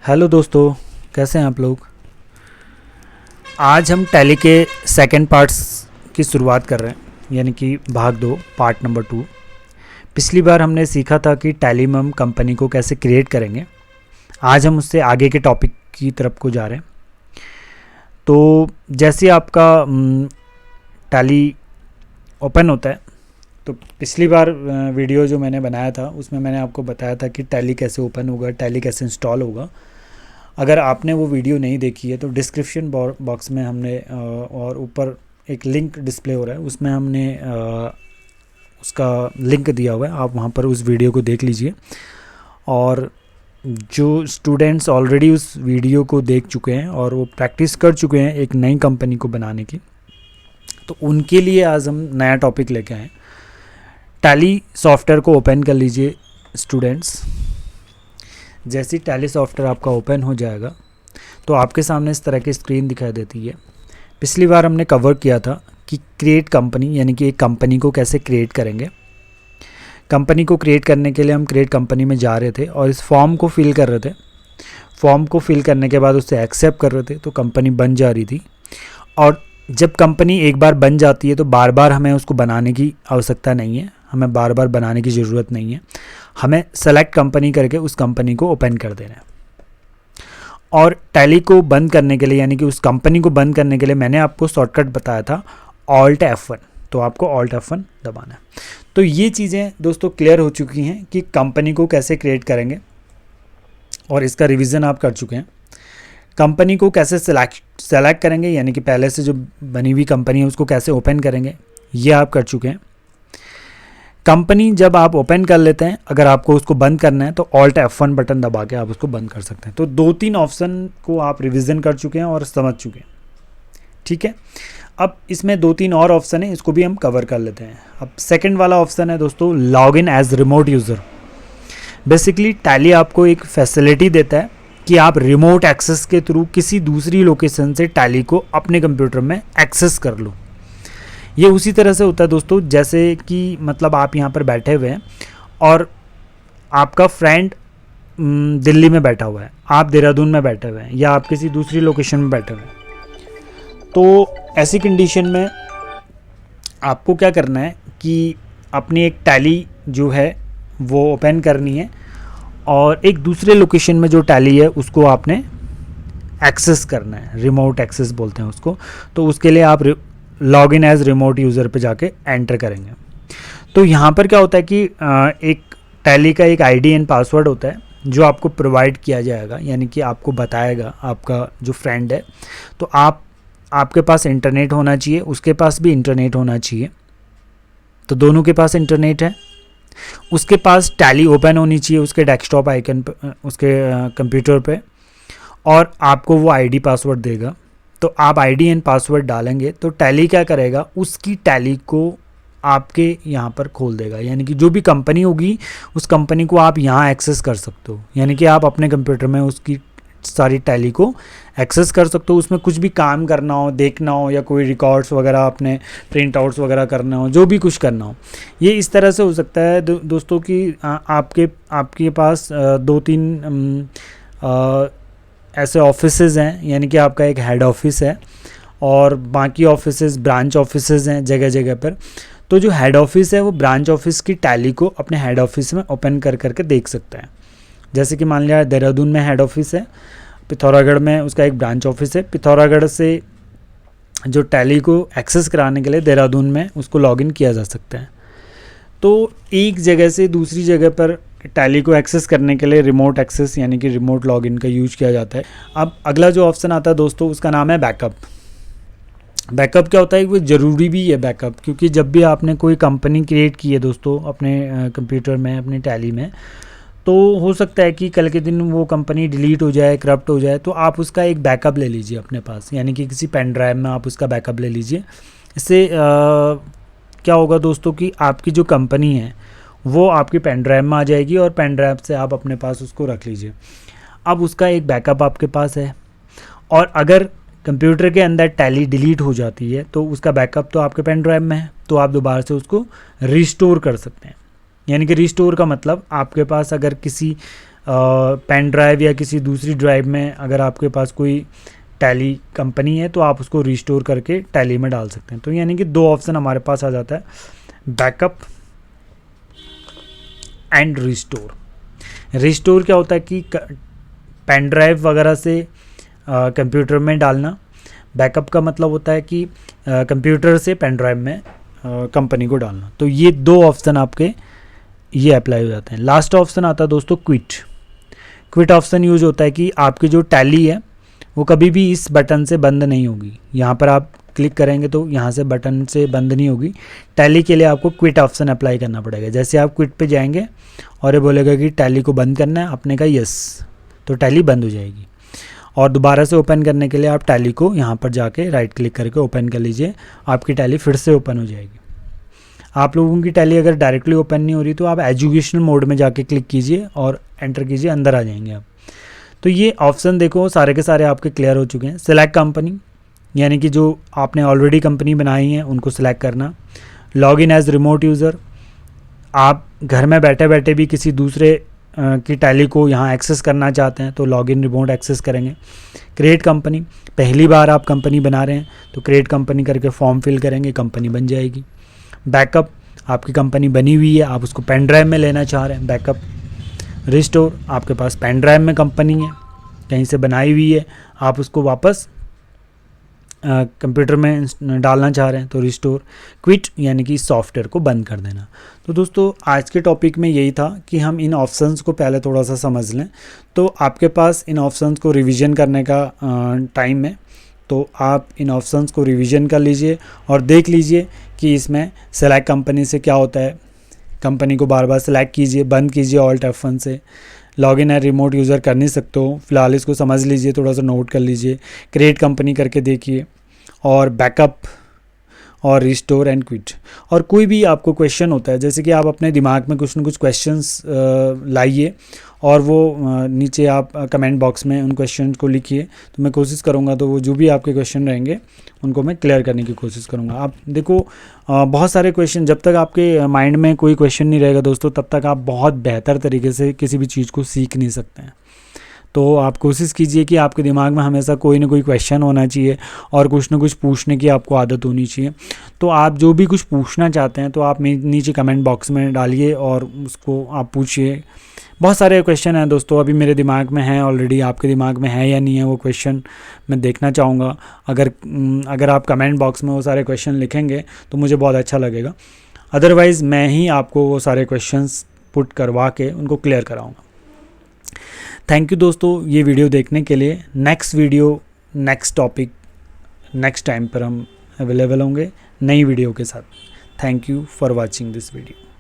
Hello दोस्तों, कैसे हैं आप लोग। आज हम टैली के सेकंड पार्ट्स की शुरुआत कर रहे हैं, यानी कि भाग 2 पार्ट नंबर 2। पिछली बार हमने सीखा था कि टैली में हम कंपनी को कैसे क्रिएट करेंगे। आज हम उससे आगे के टॉपिक की तरफ को जा रहे हैं। तो जैसे आपका टैली ओपन होता है, तो पिछली बार वीडियो जो मैंने बनाया था उसमें मैंने आपको बताया था कि टैली कैसे ओपन होगा, टैली कैसे इंस्टॉल होगा। अगर आपने वो वीडियो नहीं देखी है तो डिस्क्रिप्शन बॉक्स में हमने और ऊपर एक लिंक डिस्प्ले हो रहा है, उसमें हमने उसका लिंक दिया हुआ है। आप वहाँ पर उस वीडियो को देख लीजिए। और जो स्टूडेंट्स ऑलरेडी उस वीडियो को देख चुके हैं और वो प्रैक्टिस कर चुके हैं एक नई कंपनी को बनाने की, तो उनके लिए आज हम नया टॉपिक लेके आए। टैली सॉफ्टवेयर को ओपन कर लीजिए स्टूडेंट्स। जैसे टैली सॉफ्टवेयर आपका ओपन हो जाएगा तो आपके सामने इस तरह की स्क्रीन दिखाई देती है। पिछली बार हमने कवर किया था कि क्रिएट कंपनी, यानी कि एक कंपनी को कैसे क्रिएट करेंगे। कंपनी को क्रिएट करने के लिए हम क्रिएट कंपनी में जा रहे थे और इस फॉर्म को फिल कर रहे थे। फॉर्म को फिल करने के बाद उससे एक्सेप्ट कर रहे थे तो कंपनी बन जा रही थी। और जब कंपनी एक बार बन जाती है तो बार बार हमें उसको बनाने की आवश्यकता नहीं है, हमें बार बार बनाने की ज़रूरत नहीं है। हमें सेलेक्ट कंपनी करके उस कंपनी को ओपन कर देना है। और टैली को बंद करने के लिए, यानी कि उस कंपनी को बंद करने के लिए मैंने आपको शॉर्टकट बताया था Alt F1। तो आपको Alt F1 दबाना है। तो ये चीज़ें दोस्तों क्लियर हो चुकी हैं कि कंपनी को कैसे क्रिएट करेंगे और इसका रिवीजन आप कर चुके हैं। कंपनी को कैसे सेलेक्ट करेंगे, यानी कि पहले से जो बनी हुई कंपनी है उसको कैसे ओपन करेंगे, ये आप कर चुके हैं। कंपनी जब आप ओपन कर लेते हैं, अगर आपको उसको बंद करना है तो Alt F1 बटन दबा के आप उसको बंद कर सकते हैं। तो 2-3 ऑप्शन को आप रिवीजन कर चुके हैं और समझ चुके हैं, ठीक है। अब इसमें 2-3 और ऑप्शन है, इसको भी हम कवर कर लेते हैं। अब सेकंड वाला ऑप्शन है दोस्तों, log in as remote user. Basically Tally आपको एक फैसिलिटी देता है कि आप रिमोट एक्सेस के थ्रू किसी दूसरी लोकेशन से टैली को अपने कंप्यूटर में एक्सेस कर लो। ये उसी तरह से होता है दोस्तों, जैसे कि मतलब आप यहाँ पर बैठे हुए हैं और आपका फ्रेंड दिल्ली में बैठा हुआ है, आप देहरादून में बैठे हुए हैं या आप किसी दूसरी लोकेशन में बैठे हुए हैं। तो ऐसी कंडीशन में आपको क्या करना है कि अपनी एक टैली जो है वो ओपन करनी है और एक दूसरे लोकेशन में जो टैली है उसको आपने एक्सेस करना है। रिमोट एक्सेस बोलते हैं उसको। तो उसके लिए आप log in as remote user पे जाके एंटर करेंगे। तो यहाँ पर क्या होता है कि एक टैली का एक आईडी एंड पासवर्ड होता है जो आपको प्रोवाइड किया जाएगा, यानी कि आपको बताएगा आपका जो फ्रेंड है। तो आपके पास इंटरनेट होना चाहिए, उसके पास भी इंटरनेट होना चाहिए। तो दोनों के पास इंटरनेट है। उसके पास टैली ओपन होनी चाहिए उसके डेस्कटॉप आइकन पर, उसके कंप्यूटर पे, और आपको वो आईडी पासवर्ड देगा। तो आप आईडी एंड पासवर्ड डालेंगे तो टैली क्या करेगा, उसकी टैली को आपके यहाँ पर खोल देगा। यानी कि जो भी कंपनी होगी उस कंपनी को आप यहाँ एक्सेस कर सकते हो। यानी कि आप अपने कंप्यूटर में उसकी सारी टैली को एक्सेस कर सकते हो। उसमें कुछ भी काम करना हो, देखना हो, या कोई रिकॉर्ड्स वगैरह अपने प्रिंट आउट्स वगैरह करना हो, जो भी कुछ करना हो, ये इस तरह से हो सकता है दोस्तों कि आपके पास 2-3 ऐसे ऑफिसेज़ हैं। यानी कि आपका एक हेड ऑफिस है और बाकी ऑफिसेज़ ब्रांच ऑफिसेज़ हैं जगह जगह पर। तो जो हेड ऑफिस है वो ब्रांच ऑफिस की टैली को अपने हेड ऑफिस में ओपन करके देख सकता है। जैसे कि मान लिया देहरादून में हेड ऑफिस है, पिथौरागढ़ में उसका एक ब्रांच ऑफिस है। पिथौरागढ़ से जो टैली को एक्सेस कराने के लिए देहरादून में उसको लॉगिन किया जा सकता है। तो एक जगह से दूसरी जगह पर टैली को एक्सेस करने के लिए रिमोट एक्सेस, यानी कि रिमोट लॉगिन का यूज किया जाता है। अब अगला जो ऑप्शन आता है दोस्तों, उसका नाम है बैकअप। बैकअप क्या होता है, वो ज़रूरी भी है बैकअप, क्योंकि जब भी आपने कोई कंपनी क्रिएट की है दोस्तों अपने कंप्यूटर में, अपनी टैली में, तो हो सकता है कि कल के दिन वो कंपनी डिलीट हो जाए, करप्ट हो जाए, तो आप उसका एक बैकअप ले लीजिए अपने पास। यानी कि किसी पेन ड्राइव में आप उसका बैकअप ले लीजिए। इससे क्या होगा दोस्तों कि आपकी जो कंपनी है वो आपकी पेन ड्राइव में आ जाएगी और पेन ड्राइव से आप अपने पास उसको रख लीजिए। अब उसका एक बैकअप आपके पास है। और अगर कंप्यूटर के अंदर टैली डिलीट हो जाती है तो उसका बैकअप तो आपके पेन ड्राइव में है, तो आप दोबारा से उसको रिस्टोर कर सकते हैं। यानी कि रिस्टोर का मतलब आपके पास अगर किसी पेन ड्राइव या किसी दूसरी ड्राइव में अगर आपके पास कोई टैली कंपनी है तो आप उसको रिस्टोर करके टैली में डाल सकते हैं। तो यानी कि दो ऑप्शन हमारे पास आ जाता है, बैकअप एंड रिस्टोर। रिस्टोर क्या होता है कि पेन ड्राइव वगैरह से कंप्यूटर में डालना, बैकअप का मतलब होता है कि कंप्यूटर से पेन ड्राइव में कंपनी को डालना। तो ये दो ऑप्शन आपके ये अप्लाई हो जाते हैं। लास्ट ऑप्शन आता है दोस्तों क्विट। क्विट ऑप्शन यूज होता है कि आपकी जो टैली है वो कभी भी इस बटन से बंद नहीं होगी। यहाँ पर आप क्लिक करेंगे तो यहाँ से बटन से बंद नहीं होगी। टैली के लिए आपको क्विट ऑप्शन अप्लाई करना पड़ेगा। जैसे आप क्विट पे जाएंगे और ये बोलेगा कि टैली को बंद करना है, आपने कहा यस, तो टैली बंद हो जाएगी। और दोबारा से ओपन करने के लिए आप टैली को यहाँ पर जाके राइट क्लिक करके ओपन कर लीजिए, आपकी टैली फिर से ओपन हो जाएगी। आप लोगों की टैली अगर डायरेक्टली ओपन नहीं हो रही तो आप एजुकेशनल मोड में जाके क्लिक कीजिए और एंटर कीजिए, अंदर आ जाएंगे आप। तो ये ऑप्शन देखो सारे के सारे आपके क्लियर हो चुके हैं। सिलेक्ट कंपनी यानी कि जो आपने ऑलरेडी कंपनी बनाई है उनको सिलेक्ट करना। Log in as remote user, आप घर में बैठे बैठे भी किसी दूसरे की टैली को यहाँ एक्सेस करना चाहते हैं तो लॉग इन रिमोट एक्सेस करेंगे। क्रिएट कंपनी, पहली बार आप कंपनी बना रहे हैं तो क्रिएट कंपनी करके फॉर्म फिल करेंगे, कंपनी बन जाएगी। बैकअप, आपकी कंपनी बनी हुई है, आप उसको पेन ड्राइव में लेना चाह रहे हैं, बैकअप। रिस्टोर, आपके पास पेन ड्राइव में कंपनी है कहीं से बनाई हुई है, आप उसको वापस कंप्यूटर में डालना चाह रहे हैं तो रिस्टोर। क्विट यानी कि सॉफ्टवेयर को बंद कर देना। तो दोस्तों आज के टॉपिक में यही था कि हम इन ऑप्शंस को पहले थोड़ा सा समझ लें। तो आपके पास इन ऑप्शंस को रिवीजन करने का टाइम है, तो आप इन ऑप्शंस को रिवीजन कर लीजिए और देख लीजिए कि इसमें सेलेक्ट कंपनी से क्या होता है। कंपनी को बार बार सेलेक्ट कीजिए, बंद कीजिए ऑल्ट F1 से। लॉगिन है रिमोट यूज़र कर नहीं सकते हो, फिलहाल इसको समझ लीजिए, थोड़ा सा नोट कर लीजिए। क्रिएट कंपनी करके देखिए, और बैकअप और रिस्टोर एंड क्विट। और कोई भी आपको क्वेश्चन होता है, जैसे कि आप अपने दिमाग में कुछ न कुछ क्वेश्चंस लाइए और वो नीचे आप कमेंट बॉक्स में उन क्वेश्चन को लिखिए, तो मैं कोशिश करूँगा तो वो जो भी आपके क्वेश्चन रहेंगे उनको मैं क्लियर करने की कोशिश करूँगा। आप देखो बहुत सारे क्वेश्चन, जब तक आपके माइंड में कोई क्वेश्चन नहीं रहेगा दोस्तों तब तक आप बहुत बेहतर तरीके से किसी भी चीज़ को सीख नहीं सकते हैं। तो आप कोशिश कीजिए कि आपके दिमाग में हमेशा कोई ना कोई क्वेश्चन होना चाहिए और कुछ ना कुछ पूछने की आपको आदत होनी चाहिए। तो आप जो भी कुछ पूछना चाहते हैं तो आप नीचे कमेंट बॉक्स में डालिए और उसको आप पूछिए। बहुत सारे क्वेश्चन हैं दोस्तों, अभी मेरे दिमाग में हैं ऑलरेडी, आपके दिमाग में है या नहीं है वो क्वेश्चन मैं देखना चाहूँगा। अगर आप कमेंट बॉक्स में वो सारे क्वेश्चन लिखेंगे तो मुझे बहुत अच्छा लगेगा। अदरवाइज़ मैं ही आपको वो सारे क्वेश्चंस पुट करवा के उनको क्लियर कराऊँगा। थैंक यू दोस्तों ये वीडियो देखने के लिए। Next video, next topic, next time पर हम अवेलेबल होंगे नई वीडियो के साथ। Thank you for watching this video.